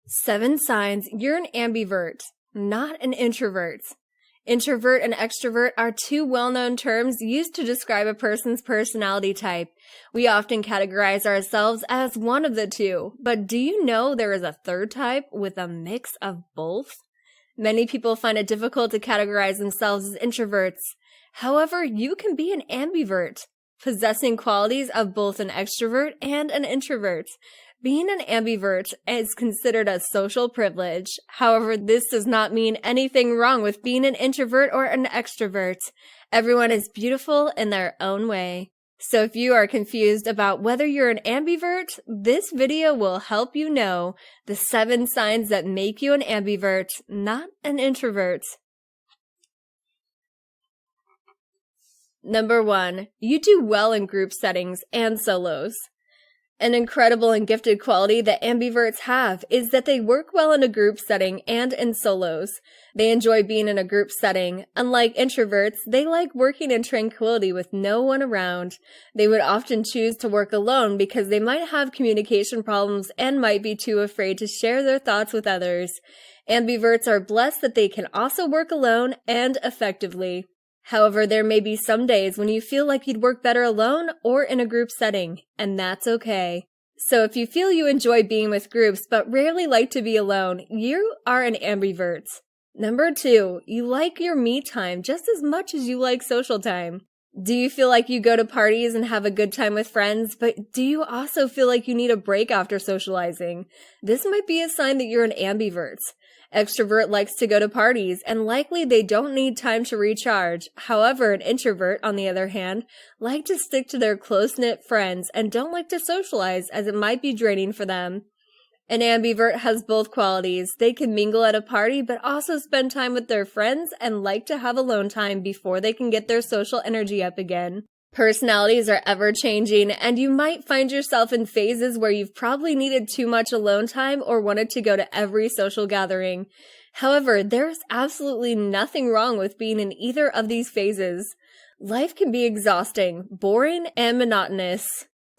7 signs you're an ambivert, not an introvert. Introvert and extrovert are two well-known terms used to describe a person's personality type. We often categorize ourselves as one of the two, but do you know there is a third type with a mix of both? Many people find it difficult to categorize themselves as introverts. However, you can be an ambivert, possessing qualities of both an extrovert and an introvert. Being an ambivert is considered a social privilege. However, this does not mean anything wrong with being an introvert or an extrovert. Everyone is beautiful in their own way. So if you are confused about whether you're an ambivert, this video will help you know the 7 signs that make you an ambivert, not an introvert. Number 1, you do well in group settings and solos. An incredible and gifted quality that ambiverts have is that they work well in a group setting and in solos. They enjoy being in a group setting. Unlike introverts, they like working in tranquility with no one around. They would often choose to work alone because they might have communication problems and might be too afraid to share their thoughts with others. Ambiverts are blessed that they can also work alone and effectively. However, there may be some days when you feel like you'd work better alone or in a group setting, and that's okay. So if you feel you enjoy being with groups but rarely like to be alone, you are an ambivert. Number 2, you like your me time just as much as you like social time. Do you feel like you go to parties and have a good time with friends, but do you also feel like you need a break after socializing? This might be a sign that you're an ambivert. Extrovert likes to go to parties, and likely they don't need time to recharge. However, an introvert, on the other hand, like to stick to their close-knit friends and don't like to socialize as it might be draining for them. An ambivert has both qualities. They can mingle at a party but also spend time with their friends and like to have alone time before they can get their social energy up again. Personalities are ever-changing, and you might find yourself in phases where you've probably needed too much alone time or wanted to go to every social gathering. However, there's absolutely nothing wrong with being in either of these phases. Life can be exhausting, boring, and monotonous.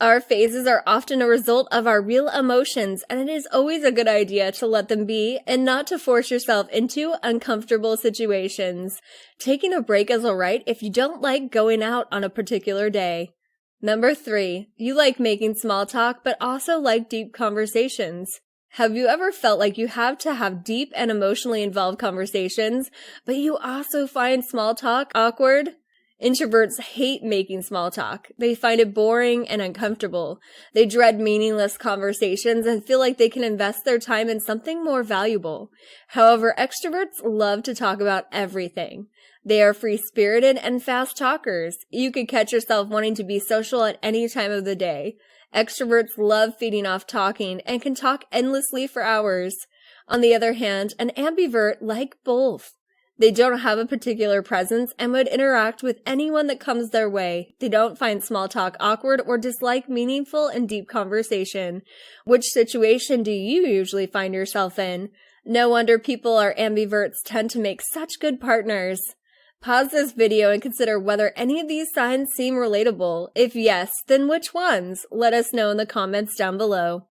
Our phases are often a result of our real emotions, and it is always a good idea to let them be and not to force yourself into uncomfortable situations. Taking a break is alright if you don't like going out on a particular day. Number 3, you like making small talk but also like deep conversations. Have you ever felt like you have to have deep and emotionally involved conversations, but you also find small talk awkward? Introverts hate making small talk. They find it boring and uncomfortable. They dread meaningless conversations and feel like they can invest their time in something more valuable. However, extroverts love to talk about everything. They are free-spirited and fast talkers. You could catch yourself wanting to be social at any time of the day. Extroverts love feeding off talking and can talk endlessly for hours. On the other hand, an ambivert like both. They don't have a particular presence and would interact with anyone that comes their way. They don't find small talk awkward or dislike meaningful and deep conversation. Which situation do you usually find yourself in? No wonder people are ambiverts tend to make such good partners. Pause this video and consider whether any of these signs seem relatable. If yes, then which ones? Let us know in the comments down below.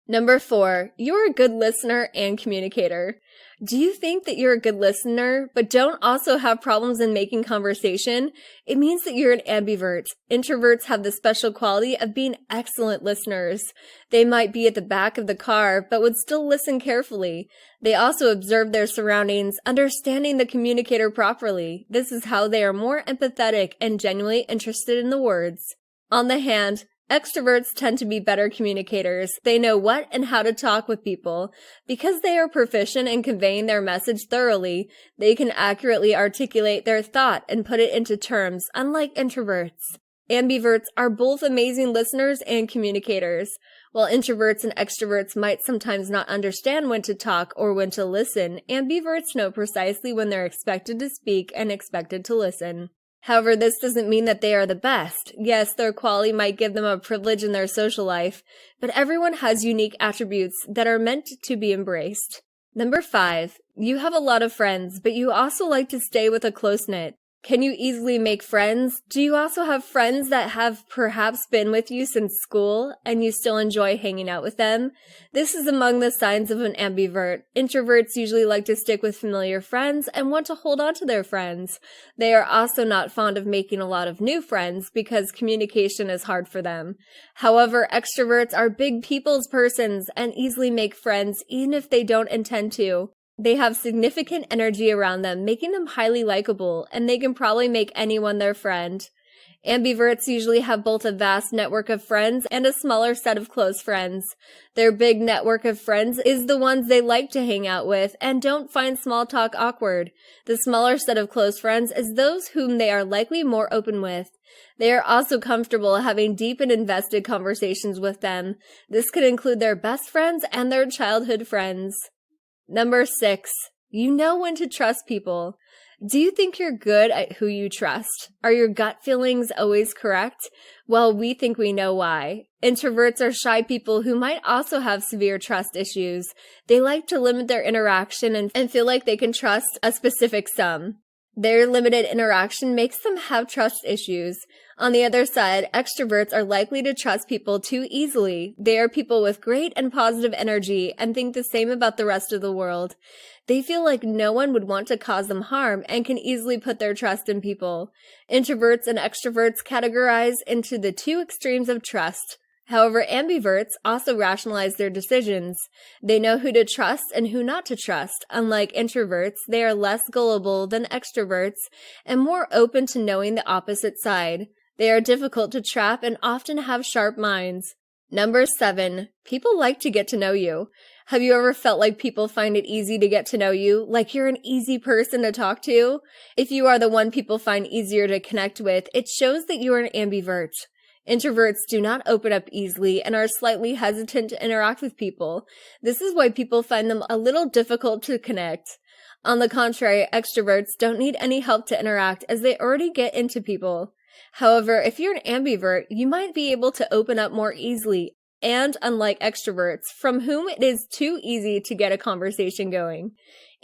Number 4, you're a good listener and communicator. Do you think that you're a good listener, but don't also have problems in making conversation? It means that you're an ambivert. Introverts have the special quality of being excellent listeners. They might be at the back of the car, but would still listen carefully. They also observe their surroundings, understanding the communicator properly. This is how they are more empathetic and genuinely interested in the words. On the hand, extroverts tend to be better communicators. They know what and how to talk with people. Because they are proficient in conveying their message thoroughly, they can accurately articulate their thought and put it into terms, unlike introverts. Ambiverts are both amazing listeners and communicators. While introverts and extroverts might sometimes not understand when to talk or when to listen, ambiverts know precisely when they're expected to speak and expected to listen. However, this doesn't mean that they are the best. Yes, their quality might give them a privilege in their social life, but everyone has unique attributes that are meant to be embraced. Number 5, you have a lot of friends, but you also like to stay with a close-knit. Can you easily make friends? Do you also have friends that have perhaps been with you since school and you still enjoy hanging out with them? This is among the signs of an ambivert. Introverts usually like to stick with familiar friends and want to hold on to their friends. They are also not fond of making a lot of new friends because communication is hard for them. However, extroverts are big people's persons and easily make friends even if they don't intend to. They have significant energy around them, making them highly likable, and they can probably make anyone their friend. Ambiverts usually have both a vast network of friends and a smaller set of close friends. Their big network of friends is the ones they like to hang out with and don't find small talk awkward. The smaller set of close friends is those whom they are likely more open with. They are also comfortable having deep and invested conversations with them. This could include their best friends and their childhood friends. Number 6, you know when to trust people. Do you think you're good at who you trust? Are your gut feelings always correct? Well, we think we know why. Introverts are shy people who might also have severe trust issues. They like to limit their interaction and feel like they can trust a specific sum. Their limited interaction makes them have trust issues. On the other side, extroverts are likely to trust people too easily. They are people with great and positive energy and think the same about the rest of the world. They feel like no one would want to cause them harm and can easily put their trust in people. Introverts and extroverts categorize into the two extremes of trust. However, ambiverts also rationalize their decisions. They know who to trust and who not to trust. Unlike introverts, they are less gullible than extroverts and more open to knowing the opposite side. They are difficult to trap and often have sharp minds. Number 7, people like to get to know you. Have you ever felt like people find it easy to get to know you, like you're an easy person to talk to? If you are the one people find easier to connect with, it shows that you are an ambivert. Introverts do not open up easily and are slightly hesitant to interact with people. This is why people find them a little difficult to connect. On the contrary, extroverts don't need any help to interact as they already get into people. However, if you're an ambivert, you might be able to open up more easily, and unlike extroverts, from whom it is too easy to get a conversation going.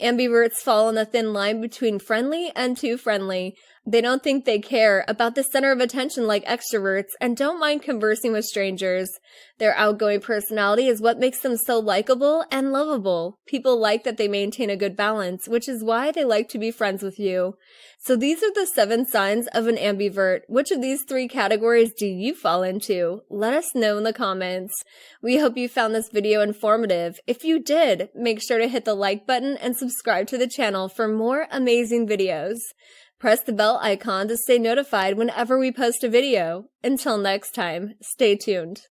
Ambiverts fall on a thin line between friendly and too friendly. They don't think they care about the center of attention like extroverts and don't mind conversing with strangers. Their outgoing personality is what makes them so likable and lovable. People like that they maintain a good balance, which is why they like to be friends with you. So these are the 7 signs of an ambivert. Which of these 3 categories do you fall into? Let us know in the comments. We hope you found this video informative. If you did, make sure to hit the like button and subscribe to the channel for more amazing videos. Press the bell icon to stay notified whenever we post a video. Until next time, stay tuned.